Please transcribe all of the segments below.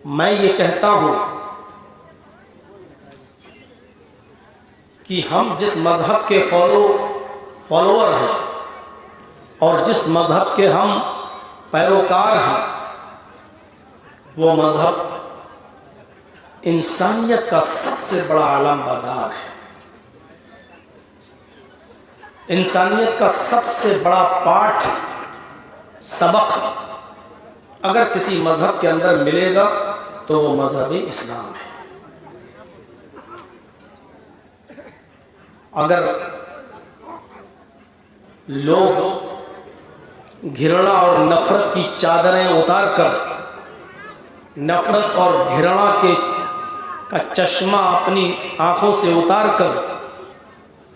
मैं ये कहता हूँ कि हम जिस मज़हब के फॉलोअर हैं और जिस मज़हब के हम पैरोकार हैं, वो मज़हब इंसानियत का सबसे बड़ा आलमबरदार है। इंसानियत का सबसे बड़ा पाठ सबक अगर किसी मज़हब के अंदर मिलेगा तो वो मज़हब इस्लाम है। अगर लोग घृणा और नफ़रत की चादरें उतार कर, नफ़रत और घृणा का चश्मा अपनी आँखों से उतार कर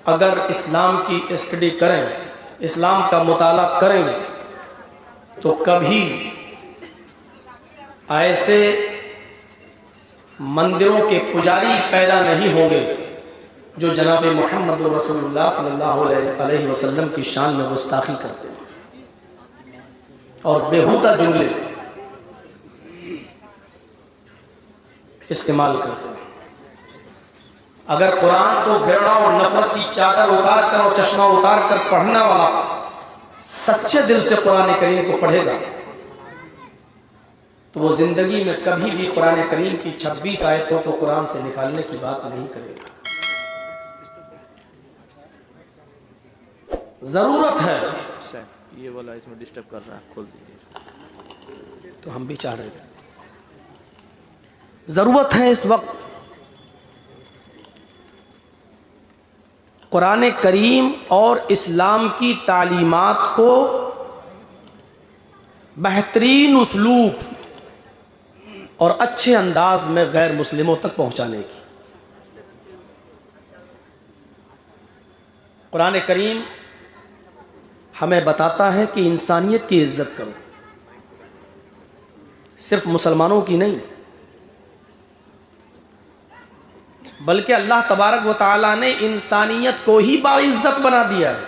अगर इस्लाम की स्टडी करें, इस्लाम का मुताला करेंगे, तो कभी ऐसे मंदिरों के पुजारी पैदा नहीं होंगे जो जनाब मोहम्मद रसूलुल्लाह सल्लल्लाहु अलैहि वसल्लम की शान में गुस्ताखी करते हैं और बेहुदा जुमले इस्तेमाल करते हैं। अगर कुरान को घृणा और नफरत की चादर उतार कर और चश्मा उतार कर पढ़ने वाला सच्चे दिल से कुरान करीम को पढ़ेगा तो वो जिंदगी में कभी भी कुरान करीम की 26 आयतों को कुरान से निकालने की बात नहीं करेगा। जरूरत है, ये वाला इसमें डिस्टर्ब कर रहा है, खोल दीजिए। तो हम भी चाह रहे थे, जरूरत है इस वक्त कुरान करीम और इस्लाम की तालीमात को बेहतरीन उसलूब और अच्छे अंदाज में गैर मुस्लिमों तक पहुंचाने की। कुरान करीम हमें बताता है कि इंसानियत की इज्जत करो, सिर्फ मुसलमानों की नहीं, बल्कि अल्लाह तबारक व तआला ने इंसानियत को ही बाइज्जत बना दिया है।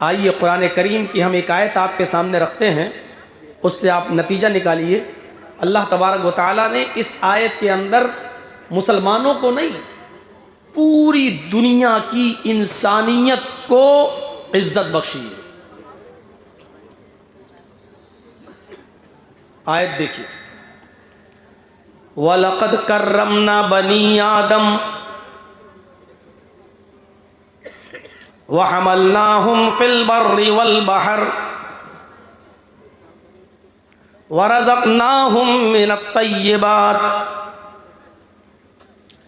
आइए कुरान करीम की हम एक आयत आपके सामने रखते हैं, उससे आप नतीजा निकालिए। अल्लाह तबारक व तआला ने इस आयत के अंदर मुसलमानों को नहीं, पूरी दुनिया की इंसानियत को इज्जत बख्शी है। आयत देखिए, वलक़द कर्रमना बनी आदम व हमलनाहुम फिल बर्रि वल बहर व रज़क़नाहुम मिनत तय्यिबात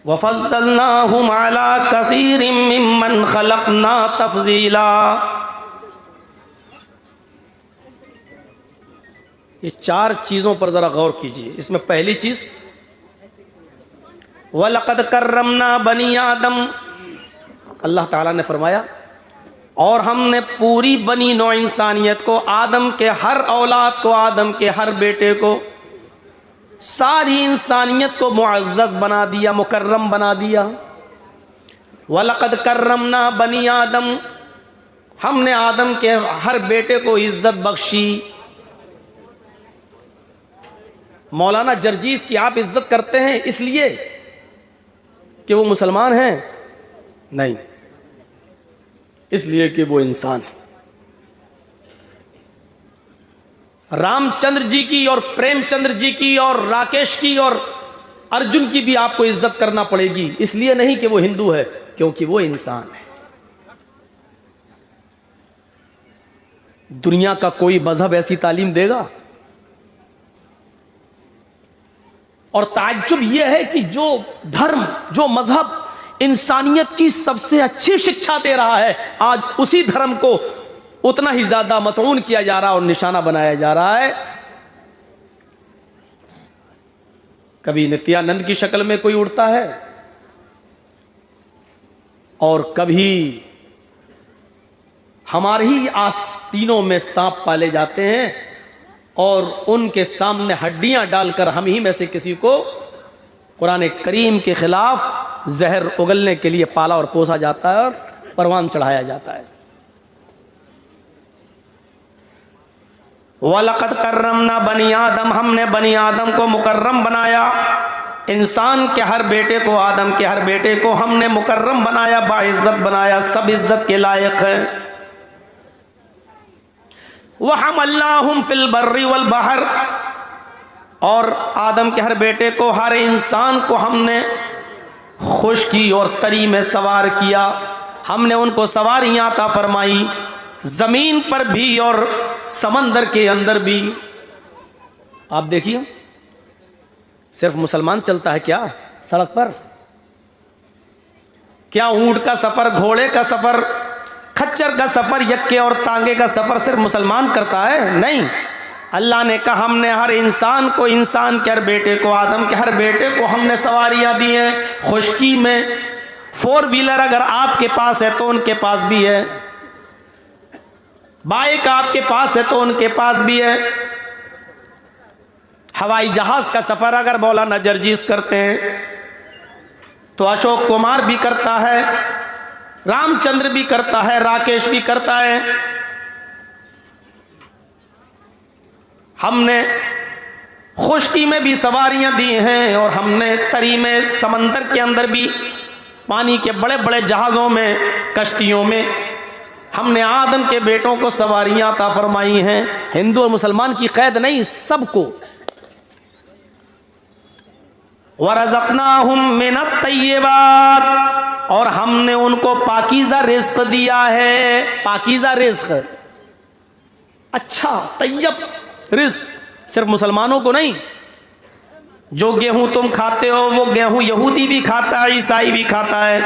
व फ़ज़्ज़लनाहुम अला कसीरिम मिम्मन ख़लक़ना तफ़ज़ीला। ये 4 चीज़ों पर ज़रा गौर कीजिए। इसमें पहली चीज़, वलक़द कर्रमना बनी आदम, अल्लाह ताला ने फरमाया और हमने पूरी बनी नौ इंसानियत को, आदम के हर औलाद को, आदम के हर बेटे को, सारी इंसानियत को मुअज़्ज़ज़ बना दिया, मुकर्रम बना दिया। वलक़द कर्रमना बनी आदम, हमने आदम के हर बेटे को इज़्ज़त बख्शी। मौलाना जर्जीस की आप इज़्ज़त करते हैं इसलिए कि वो मुसलमान हैं? नहीं, इसलिए कि वो इंसान है। रामचंद्र जी की और प्रेमचंद्र जी की और राकेश की और अर्जुन की भी आपको इज्जत करना पड़ेगी, इसलिए नहीं कि वो हिंदू है, क्योंकि वो इंसान है। दुनिया का कोई मजहब ऐसी तालीम देगा? और ताज्जुब यह है कि जो धर्म, जो मजहब इंसानियत की सबसे अच्छी शिक्षा दे रहा है, आज उसी धर्म को उतना ही ज्यादा मतऊन किया जा रहा है और निशाना बनाया जा रहा है। कभी नित्यानंद की शक्ल में कोई उड़ता है और कभी हमारे ही आस्तीनों में सांप पाले जाते हैं और उनके सामने हड्डियां डालकर हम ही में से किसी को कुरान करीम के खिलाफ जहर उगलने के लिए पाला और पोसा जाता है और परवान चढ़ाया जाता है। वलक़द कर्रमना बनी आदम, हमने बनी आदम को मुकर्रम बनाया। इंसान के हर बेटे को, आदम के हर बेटे को हमने मुकर्रम बनाया, बाइज्जत बनाया, सब इज्जत के लायक है। वहमल्नाहुम फिल बर्रि वल बहर, और आदम के हर बेटे को, हर इंसान को हमने खुश्की और तरी में सवार किया। हमने उनको सवारियां अता फरमाई, जमीन पर भी और समंदर के अंदर भी। आप देखिए, सिर्फ मुसलमान चलता है क्या सड़क पर? क्या ऊंट का सफर, घोड़े का सफर, खच्चर का सफर, यक्के और तांगे का सफर सिर्फ मुसलमान करता है? नहीं। अल्लाह ने कहा हमने हर इंसान को, इंसान के हर बेटे को, आदम के हर बेटे को हमने सवारियां दी हैं खुश्की में। 4 व्हीलर अगर आपके पास है तो उनके पास भी है, बाइक आपके पास है तो उनके पास भी है। हवाई जहाज का सफर अगर मौलाना जर्जीस करते हैं तो अशोक कुमार भी करता है, रामचंद्र भी करता है, राकेश भी करता है। हमने खुश्की में भी सवारियां दी हैं और हमने तरी में, समंदर के अंदर भी, पानी के बड़े बड़े जहाज़ों में, कश्तियों में हमने आदम के बेटों को सवारियां अता फरमाई हैं। हिंदू और मुसलमान की कैद नहीं, सबको। वरज़क़नाहुम मिनत-तय्यिबात, और हमने उनको पाकीज़ा रिज़्क़ दिया है। पाकीज़ा रिज़्क़, अच्छा तैयब रिज़्क़ सिर्फ मुसलमानों को नहीं। जो गेहूं तुम खाते हो वो गेहूं यहूदी भी खाता है, ईसाई भी खाता है।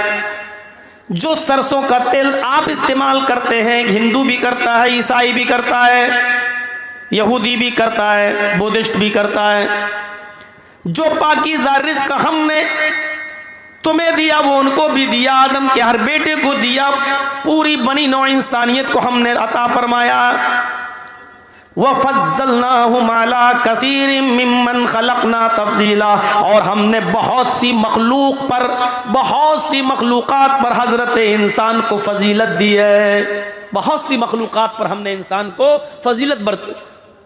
जो सरसों का तेल आप इस्तेमाल करते हैं, हिंदू भी करता है, ईसाई भी करता है, यहूदी भी करता है, बुद्धिस्ट भी करता है। जो पाकीज़ा रिज़्क़ हमने तुम्हें दिया वो उनको भी दिया, आदम के हर बेटे को दिया, पूरी बनी नौ इंसानियत को हमने अता फरमाया। वफ़ज़्ज़लनाहुम अला कसीरिम मिम्मन खलक़ना तफ़ज़ीला, और हमने बहुत सी मखलूक पर, बहुत सी मखलूक़ात पर हज़रत इंसान को फजीलत दी है। बहुत सी मखलूक़ात पर हमने इंसान को फजीलत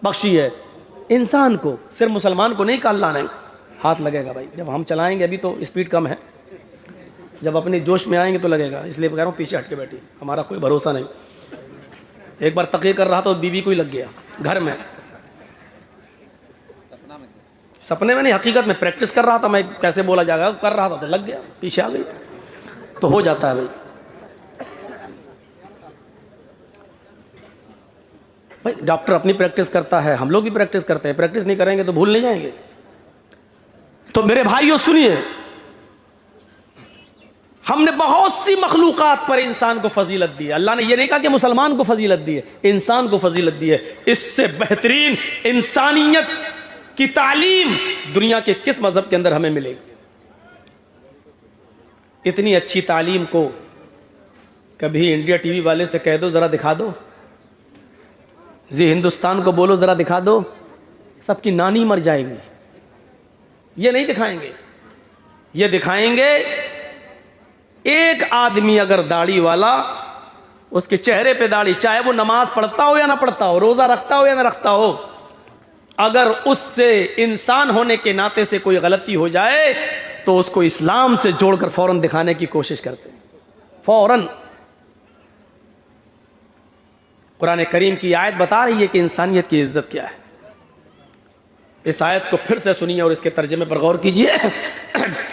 बख्शी है। इंसान को, सिर्फ मुसलमान को नहीं कहा अल्लाह ने। हाथ लगेगा भाई, जब हम चलाएंगे, अभी तो स्पीड कम है, जब अपने जोश में आएंगे तो लगेगा, इसलिए कह रहा हूँ पीछे हट के बैठी, हमारा कोई भरोसा नहीं। एक बार तकिया कर रहा था तो बीवी को ही लग गया घर में, सपने में नहीं, हकीकत में प्रैक्टिस कर रहा था मैं, कैसे बोला जाएगा, कर रहा था तो लग गया, पीछे आ गई। तो हो जाता है भाई। डॉक्टर अपनी प्रैक्टिस करता है, हम लोग भी प्रैक्टिस करते हैं, प्रैक्टिस नहीं करेंगे तो भूल नहीं जाएंगे। तो मेरे भाइयों सुनिए, हमने बहुत सी मखलूक़ात पर इंसान को फजीलत दी है। अल्लाह ने यह नहीं कहा कि मुसलमान को फजीलत दी है, इंसान को फजीलत दी है। इससे बेहतरीन इंसानियत की तालीम दुनिया के किस मजहब के अंदर हमें मिलेगी? इतनी अच्छी तालीम को कभी इंडिया टीवी वाले से कह दो ज़रा दिखा दो, जी हिंदुस्तान को बोलो ज़रा दिखा दो, सबकी नानी मर जाएंगी। ये नहीं दिखाएंगे, ये दिखाएंगे एक आदमी अगर दाढ़ी वाला, उसके चेहरे पे दाढ़ी, चाहे वो नमाज पढ़ता हो या ना पढ़ता हो, रोज़ा रखता हो या ना रखता हो, अगर उससे इंसान होने के नाते से कोई गलती हो जाए तो उसको इस्लाम से जोड़कर फौरन दिखाने की कोशिश करते हैं, फौरन। कुरान करीम की आयत बता रही है कि इंसानियत की इज्जत क्या है। इस आयत को फिर से सुनिए और इसके तर्जुमे पर गौर कीजिए।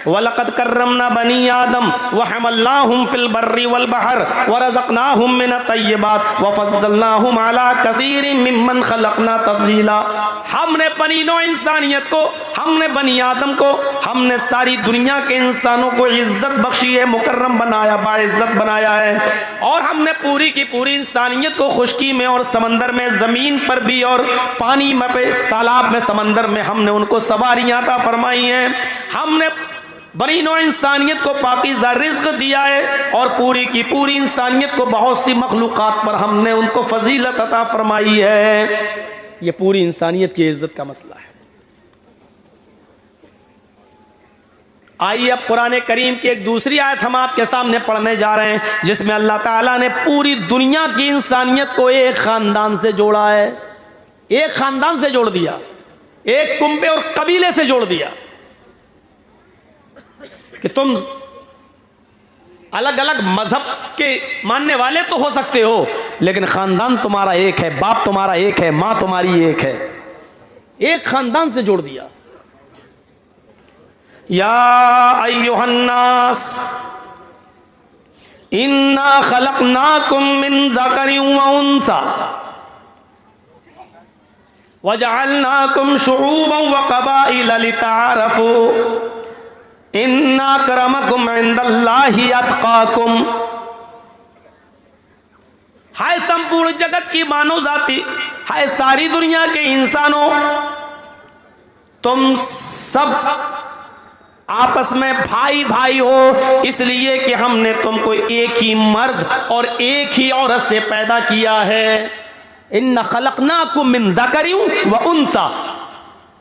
वलक़द कर्रमना बनी आदम वहमल्नाहुम फिल बर्रि वल बहर वरज़क़नाहुम मिनत-तय्यिबात वफ़ज़्ज़लनाहुम अला कसीरिम मिम्मन खलक़ना तफ़ज़ीला। हमने बनी नौ इंसानियत को, हमने बनी आदम को, हमने सारी दुनिया के इंसानों को इज्जत बख्शी है, मुकर्रम बनाया, बाइज्जत बनाया है। और हमने पूरी की पूरी इंसानियत को खुश्की में और समंदर में, ज़मीन पर भी और पानी में, तालाब में, समंदर में हमने उनको सवारियां अता फरमाई हैं। हमने बनी नौ इंसानियत को पाकीज़ा रिज़्क़ दिया है और पूरी की पूरी इंसानियत को बहुत सी मखलूक़ात पर हमने उनको फजीलत अता फरमाई है। ये पूरी इंसानियत की इज्जत का मसला है। आइए अब कुरान करीम की एक दूसरी आयत हम आपके सामने पढ़ने जा रहे हैं, जिसमें अल्लाह ताला ने पूरी दुनिया की इंसानियत को एक ख़ानदान से जोड़ा है। एक खानदान से जोड़ दिया, एक कुंबे और कबीले से जोड़ दिया कि तुम अलग अलग मजहब के मानने वाले तो हो सकते हो, लेकिन खानदान तुम्हारा एक है, बाप तुम्हारा एक है, मां तुम्हारी एक है। एक खानदान से जोड़ दिया। या अय्युहन्नास इन्ना खलकनाकुम मिन ज़करिन व उन्सा वजअलनाकुम शुऊबन व क़बाइल लिताअरफू इन्ना अक्रमकुम इंदल्लाहि अत्क़ाकुम। हाय संपूर्ण जगत की मानव जाति, हाय सारी दुनिया के इंसानों, तुम सब आपस में भाई भाई हो, इसलिए कि हमने तुमको एक ही मर्द और एक ही औरत से पैदा किया है। इन्ना खलकनाकुम मिन ज़करिन व उन्सा,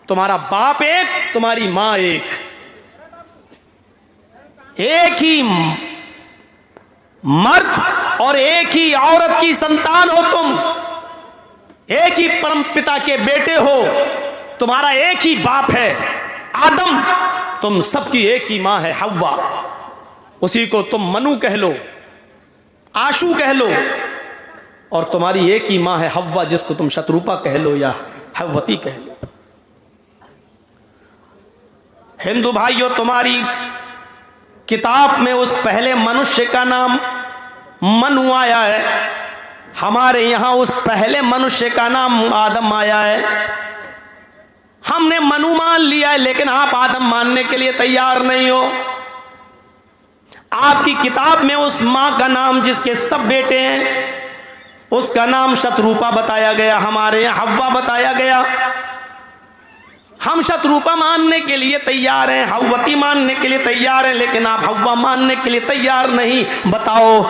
तुम्हारा बाप एक, तुम्हारी मां एक ही मर्द और एक ही औरत की संतान हो तुम, एक ही परम पिता के बेटे हो, तुम्हारा एक ही बाप है आदम, तुम सबकी एक ही मां है हव्वा। उसी को तुम मनु कह लो, आशू कह लो, और तुम्हारी एक ही मां है हव्वा, जिसको तुम शत्रुपा कह लो या हव्वती कह लो। हिंदू भाइयों, तुम्हारी किताब में उस पहले मनुष्य का नाम मनु आया है, हमारे यहां उस पहले मनुष्य का नाम आदम आया है। हमने मनु मान लिया है, लेकिन आप आदम मानने के लिए तैयार नहीं हो। आपकी किताब में उस मां का नाम, जिसके सब बेटे हैं, उसका नाम शत्रुपा बताया गया, हमारे यहां हव्वा बताया गया। हम शत्रुपा मानने के लिए तैयार हैं, हव्वती मानने के लिए तैयार हैं, लेकिन आप हव्वा मानने के लिए तैयार नहीं। बताओ,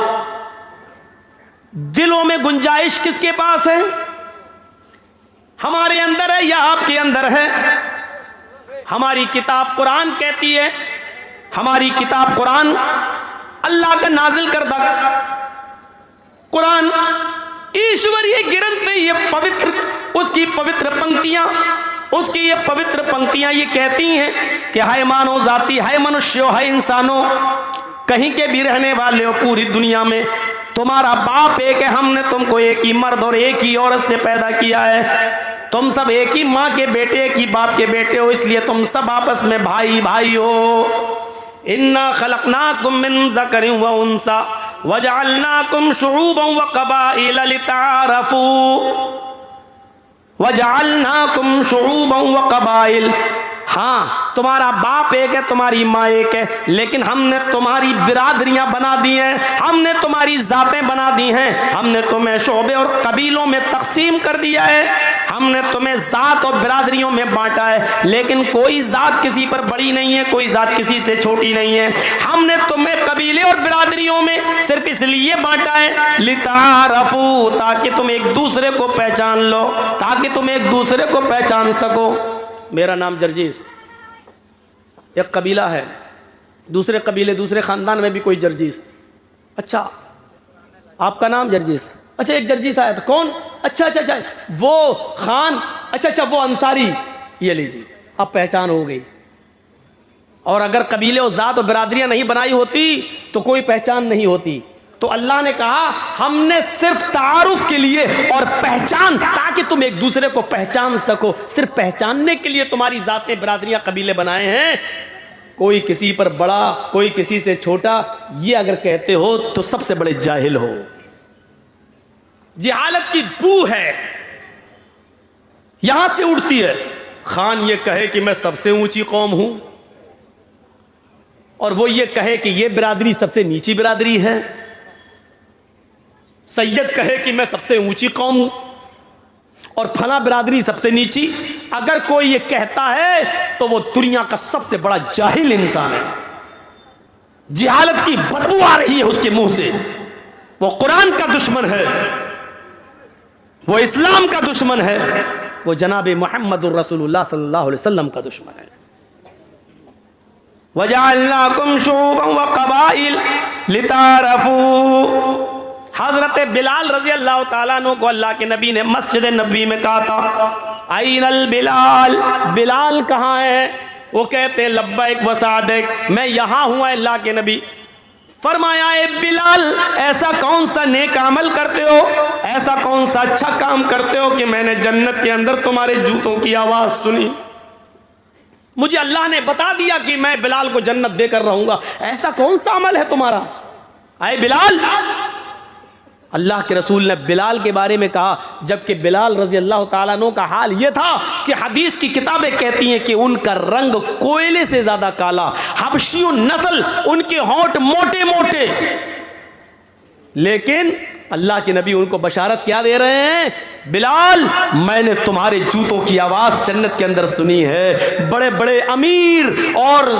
दिलों में गुंजाइश किसके पास है? हमारे अंदर है या आपके अंदर है? हमारी किताब कुरान कहती है, हमारी किताब कुरान अल्लाह का नाजिल करदा कुरान ईश्वरीय ग्रंथ है, ये पवित्र, उसकी पवित्र पंक्तियां, उसकी ये पवित्र पंक्तियां ये कहती हैं कि हाय मानव जाति, हाय मनुष्यों, हाय इंसानों, कहीं के भी रहने वाले हो पूरी दुनिया में, तुम्हारा बाप एक है, हमने तुमको एक ही मर्द और एक ही औरत से पैदा किया है। तुम सब एक ही माँ के बेटे, एक ही बाप के बेटे हो, इसलिए तुम सब आपस में भाई भाई हो। इन्ना खलकनाकुम मिन ज़करिन व उन्सा वजअलनाकुम शुऊबन व क़बाइल लिताअरफू वजअलनाकुम शुऊबन व क़बाइल। हाँ, तुम्हारा बाप एक है, तुम्हारी माँ एक है, लेकिन हमने तुम्हारी बिरादरियां बना दी हैं, हमने तुम्हारी जातें बना दी हैं, हमने तुम्हें शोबे और कबीलों में तकसीम कर दिया है, हमने तुम्हें जात और बिरादरियों में बांटा है। लेकिन कोई जात किसी पर बड़ी नहीं है, कोई जात किसी से छोटी नहीं है। हमने तुम्हें कबीले और बिरादरियों में सिर्फ इसलिए बांटा है लिताअरफू, ताकि तुम एक दूसरे को पहचान लो, ताकि तुम एक दूसरे को पहचान सको। मेरा नाम जर्जीस, एक कबीला है, दूसरे कबीले, दूसरे खानदान में भी कोई जर्जीस। अच्छा, आपका नाम जर्जीस? अच्छा, एक जर्जीस आया था, कौन? अच्छा अच्छा अच्छा, वो खान, अच्छा अच्छा, वो अंसारी, ये लीजिए, अब पहचान हो गई। और अगर कबीले और जात और बिरादरियां नहीं बनाई होती तो कोई पहचान नहीं होती। तो अल्लाह ने कहा हमने सिर्फ तारुफ के लिए और पहचान, ताकि तुम एक दूसरे को पहचान सको, सिर्फ पहचानने के लिए तुम्हारी जातें, बिरादरियां, कबीले बनाए हैं। कोई किसी पर बड़ा, कोई किसी से छोटा, ये अगर कहते हो तो सबसे बड़े जाहिल हो। जहालत की बू है, यहां से उड़ती है। खान ये कहे कि मैं सबसे ऊंची कौम हूं, और वो ये कहे कि ये बिरादरी सबसे नीची बिरादरी है। सैयद कहे कि मैं सबसे ऊंची कौम हूं और फला बिरादरी सबसे नीची। अगर कोई ये कहता है तो वो दुनिया का सबसे बड़ा जाहिल इंसान है। जिहालत की बदबू आ रही है उसके मुंह से। वो कुरान का दुश्मन है, वो इस्लाम का दुश्मन है, वो जनाब मुहम्मदुर रसूलुल्लाह सल्लल्लाहु अलैहि वसल्लम का दुश्मन है। वजअलनाकुम शुऊबन व क़बाइल लिताअरफू, हजरत बिलाल रजी अल्लाह ताला अन्हु को अल्लाह के नबी ने मस्जिद नबी में कहा था, आइनल बिलाल, बिलाल कहाँ है? वो कहते हैं लब्बैक व सादिक, मैं यहाँ हूँ अल्लाह के नबी। फरमाया ए बिलाल, ऐसा कौन सा नेक अमल करते हो, ऐसा कौन सा अच्छा काम करते हो कि मैंने जन्नत के अंदर तुम्हारे जूतों की आवाज सुनी? मुझे अल्लाह ने बता दिया कि मैं बिलाल को जन्नत देकर रहूंगा, ऐसा कौन सा अमल है तुम्हारा? आए बिलाल, अल्लाह के रसूल ने बिलाल के बारे में कहा, जबकि बिलाल रजी अल्लाह ताला अन्हु का हाल यह था कि हदीस की किताबें कहती हैं कि उनका रंग कोयले से ज्यादा काला, हबशी नस्ल, उनके होंठ मोटे मोटे, लेकिन अल्लाह के नबी उनको बशारत क्या दे रहे हैं? बिलाल, मैंने तुम्हारे जूतों की आवाज जन्नत के अंदर सुनी है। बड़े बड़े अमीर और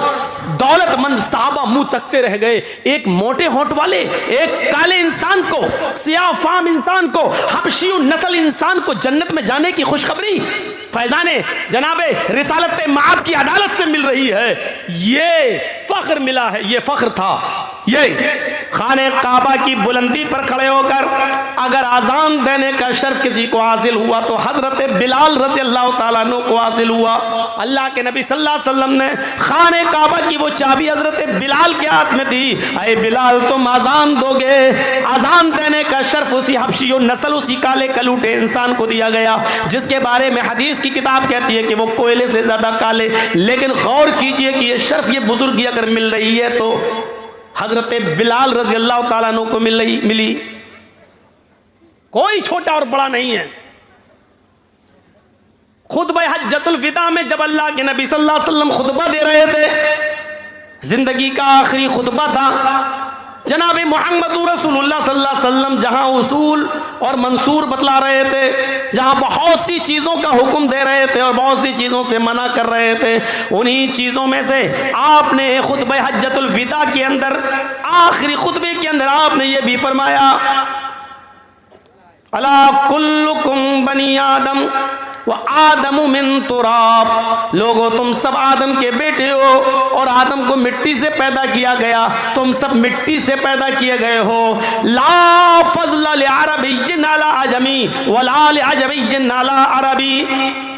दौलतमंद साहबा मुंह तकते रह गए। एक मोटे होंठ वाले, एक काले इंसान को, सियाह फाम इंसान को, हबशी नस्ल इंसान को जन्नत में जाने की खुशखबरी फैजाने जनाबे रिसालत माब की अदालत से मिल रही है। ये फख्र मिला है, ये फख्र था। ये खाने काबा की बुलंदी पर खड़े होकर अगर आजान देने का शर्फ किसी को हासिल हुआ तो हजरत बिलाल रज़ी अल्लाह ताला अन्हु को हासिल हुआ। अल्लाह के नबी सल्लल्लाहु अलैहि वसल्लम ने खाने काबा की वो चाबी हजरत बिलाल के हाथ में दी। अरे बिलाल, तुम आजान दोगे, आजान देने का शर्फ उसी हबशी नस्ल, उसी काले कलूटे इंसान को दिया गया जिसके बारे में हदीस की किताब कहती है कि वो कोयले से ज्यादा काले। लेकिन गौर कीजिए कि ये शर्फ, ये बुजुर्गी अगर मिल रही है तो हजरत बिलाल रजी अल्लाह ताला अन्हु को मिली। कोई छोटा और बड़ा नहीं है। खुतबा हज्जतुल विदा में जब अल्लाह के नबी सल्लल्लाहु अलैहि वसल्लम खुतबा दे रहे थे, जिंदगी का आखिरी खुतबा था, जनाब मोहम्मद रसूलुल्लाह सल्लल्लाहु अलैहि वसल्लम जहां उसूल और मंसूर बतला रहे थे, जहां बहुत सी चीज़ों का हुक्म दे रहे थे और बहुत सी चीज़ों से मना कर रहे थे, उन्हीं चीज़ों में से आपने खुतबा हज्जतुल विदा के अंदर, आखिरी खुतबे के अंदर आपने ये भी फरमाया, अला कुल्लुकुम बनी आदम व आदम मिन तुराब, लोगो तुम सब आदम के बेटे हो और आदम को मिट्टी से पैदा किया गया, तुम सब मिट्टी से पैदा किए गए हो। ला फज़ला लि अरबिय्यिन अला अजमी वला लि अजमिय्यिन अला अरबी,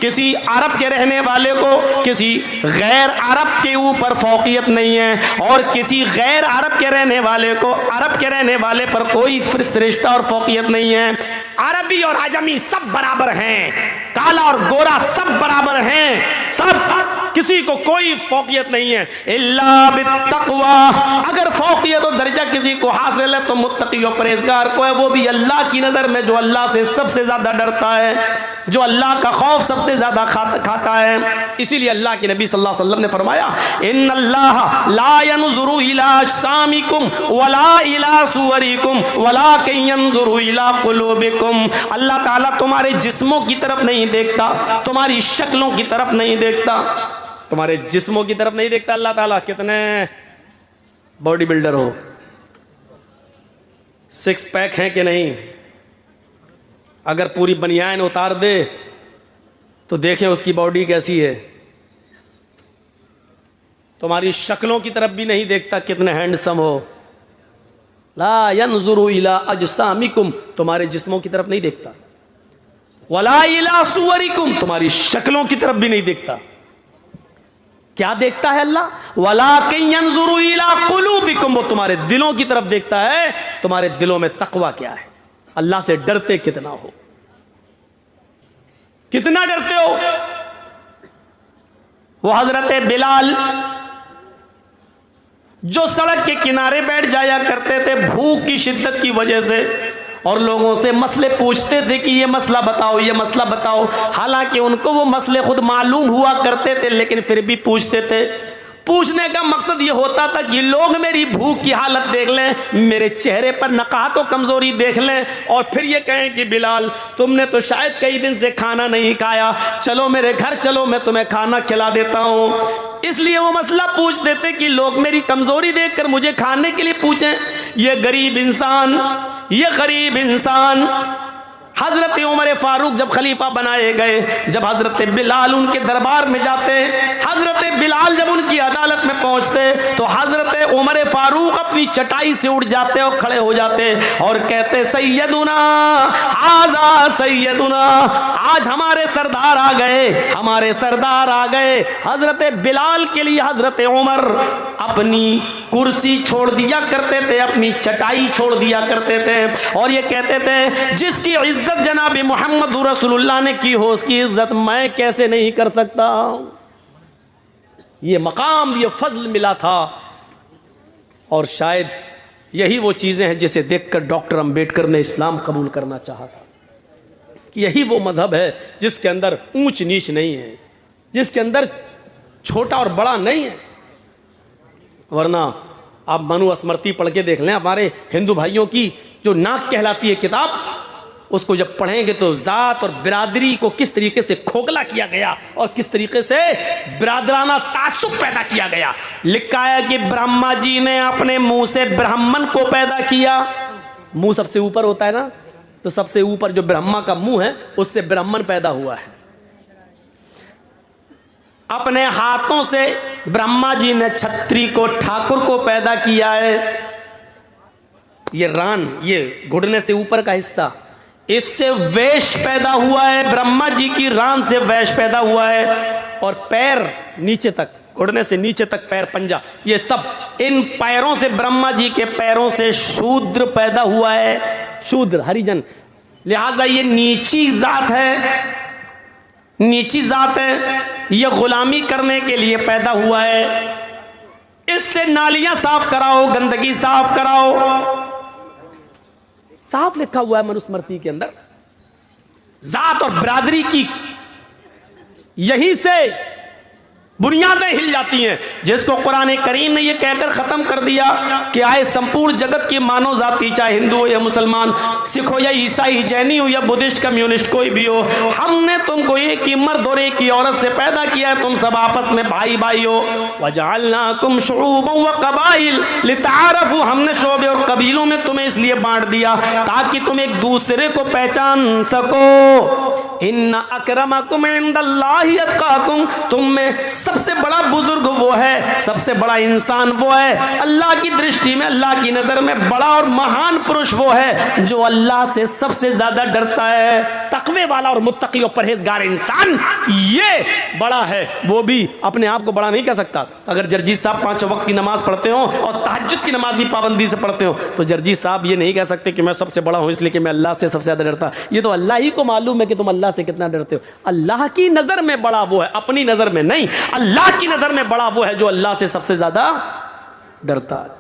किसी अरब के रहने वाले को किसी गैर अरब के ऊपर फौकियत नहीं है और किसी गैर अरब के रहने वाले को अरब के रहने वाले पर कोई श्रेष्ठता और फौकियत नहीं है। अरबी और अजमी सब बराबर हैं, काला और गोरा सब बराबर हैं, सब, किसी को कोई फौकियत नहीं है। इल्ला बित्तक़वा, अगर फौकियत और दर्जा किसी को हासिल है तो मुत्तकी और परहेजगार को है, वो भी अल्लाह की नज़र में जो अल्लाह से सबसे ज़्यादा डरता है, जो अल्लाह का खौफ सबसे ज़्यादा खाता है। इसीलिए अल्लाह के नबी सल्लल्लाहु अलैहि वसल्लम ने फरमाया, इन्नल्लाह ला यंजुरु इला अजसामिकुम वला इला सुवरिकुम वलाकिन यंजुरु इला कुलूबिकुम, अल्लाह ताला तुम्हारे जिस्मों की तरफ नहीं देखता, तुम्हारी शक्लों की तरफ नहीं देखता, तुम्हारे जिस्मों की तरफ नहीं देखता अल्लाह ताला। कितने बॉडी बिल्डर हो, सिक्स पैक हैं कि नहीं, अगर पूरी बनियान उतार दे तो देखें उसकी बॉडी कैसी है। तुम्हारी शक्लों की तरफ भी नहीं देखता कितने हैंडसम हो। ला यंजुरु इला अजसामिकुम, तुम्हारे जिस्मों की तरफ नहीं देखता, वला इला सुवरिकुम, तुम्हारी शक्लों की तरफ भी नहीं देखता। क्या देखता है अल्लाह? वलाकिन यंजुरु इला कुलूबिकुम, वो तुम्हारे दिलों की तरफ देखता है, तुम्हारे दिलों में तकवा क्या है, अल्लाह से डरते कितना हो, कितना डरते हो। वो हजरत बिलाल जो सड़क के किनारे बैठ जाया करते थे भूख की शिद्दत की वजह से और लोगों से मसले पूछते थे कि ये मसला बताओ, ये मसला बताओ, हालांकि उनको वो मसले खुद मालूम हुआ करते थे लेकिन फिर भी पूछते थे। पूछने का मकसद ये होता था कि लोग मेरी भूख की हालत देख लें, मेरे चेहरे पर नकाहत और कमजोरी देख लें और फिर ये कहें कि बिलाल तुमने तो शायद कई दिन से खाना नहीं खाया, चलो मेरे घर चलो, मैं तुम्हें खाना खिला देता हूँ। इसलिए वो मसला पूछ देते कि लोग मेरी कमजोरी देखकर मुझे खाने के लिए पूछें। ये गरीब इंसान हजरत उमर फारूक जब खलीफा बनाए गए, जब हजरत बिलाल उनके दरबार में जाते, हजरत बिलाल जब उनकी अदालत में पहुंचते तो हजरत उमर फारूक अपनी चटाई से उठ जाते और खड़े हो जाते और कहते सैयदुना हाजा सैयदुना, आज हमारे सरदार आ गए, हमारे सरदार आ गए। हजरत बिलाल के लिए हजरत उमर अपनी कुर्सी छोड़ दिया करते थे, अपनी चटाई छोड़ दिया करते थे और ये कहते थे जिसकी इज्जत जनाब मोहम्मद रसूलुल्लाह ने की हो उसकी इज्जत मैं कैसे नहीं कर सकता। ये मकाम, ये फजल मिला था। और शायद यही वो चीज़ें हैं जिसे देखकर डॉक्टर अंबेडकर ने इस्लाम कबूल करना चाहा था कि यही वो मज़हब है जिसके अंदर ऊंच नीच नहीं है, जिसके अंदर छोटा और बड़ा नहीं है। वरना आप मनु स्मृति पढ़ के देख लें, हमारे हिंदू भाइयों की जो नाक कहलाती है किताब, उसको जब पढ़ेंगे तो ज़ात और बिरादरी को किस तरीके से खोखला किया गया और किस तरीके से बिरादराना तासुब पैदा किया गया। लिखा है कि ब्रह्मा जी ने अपने मुंह से ब्राह्मण को पैदा किया। मुंह सबसे ऊपर होता है ना, तो सबसे ऊपर जो ब्रह्मा का मुंह है उससे ब्राह्मण पैदा हुआ है। अपने हाथों से ब्रह्मा जी ने छत्री को, ठाकुर को पैदा किया है। ये रान, ये घुटने से ऊपर का हिस्सा, इससे वैश्य पैदा हुआ है। ब्रह्मा जी की रान से वैश्य पैदा हुआ है। और पैर नीचे तक, घुटने से नीचे तक पैर, पंजा, ये सब, इन पैरों से, ब्रह्मा जी के पैरों से शूद्र पैदा हुआ है, शूद्र हरिजन। लिहाजा ये नीची जात है, नीची जात है, ये गुलामी करने के लिए पैदा हुआ है। इससे नालियां साफ कराओ, गंदगी साफ कराओ। साफ लिखा हुआ है मनुस्मृति के अंदर। जात और बिरादरी की यहीं से बुनियादें हिल जाती हैं, जिसको कुरान करीम ने यह कहकर खत्म कर दिया कि आए संपूर्ण जगत की मानव जाति, चाहे हिंदू हो या मुसलमान, सिख हो या ईसाई, जैनी हो या बुद्धिस्ट, कम्युनिस्ट, कोई भी हो, हमने तुमको एक ही मर्द और एक ही औरत से पैदा किया है। तुम सब आपस में भाई भाई हो। वजअलनाकुम शुऊबन व कबाइल लितारफू, हमने शोबे और कबीलों में तुम्हें इसलिए बांट दिया ताकि तुम एक दूसरे को पहचान सको। इन्ना अकरमकुम इंदल्लाहि अतकाकुम, तुम में सबसे बड़ा बुजुर्ग वो है, सबसे बड़ा इंसान वो है, अल्लाह की दृष्टि में, अल्लाह की नजर में बड़ा और महान पुरुष वो है जो अल्लाह से सबसे ज्यादा डरता है। तकवे वाला और मुत्तकी और परहेजगार इंसान ये बड़ा है। वो भी अपने आप को बड़ा नहीं कह सकता। अगर जर्जीत साहब 5 वक्त की नमाज पढ़ते हो और तहज्जुद की नमाज भी पाबंदी से पढ़ते हो तो जर्जीत साहब ये नहीं कह सकते कि मैं सबसे बड़ा हूं इसलिए कि मैं अल्लाह से सबसे ज्यादा डरता। ये तो अल्लाह ही को मालूम है कि तुम अल्लाह से कितना डरते हो। अल्लाह की नजर में बड़ा वो है, अपनी नजर में नहीं। अल्लाह की नजर में बड़ा वो है जो अल्लाह से सबसे ज्यादा डरता है।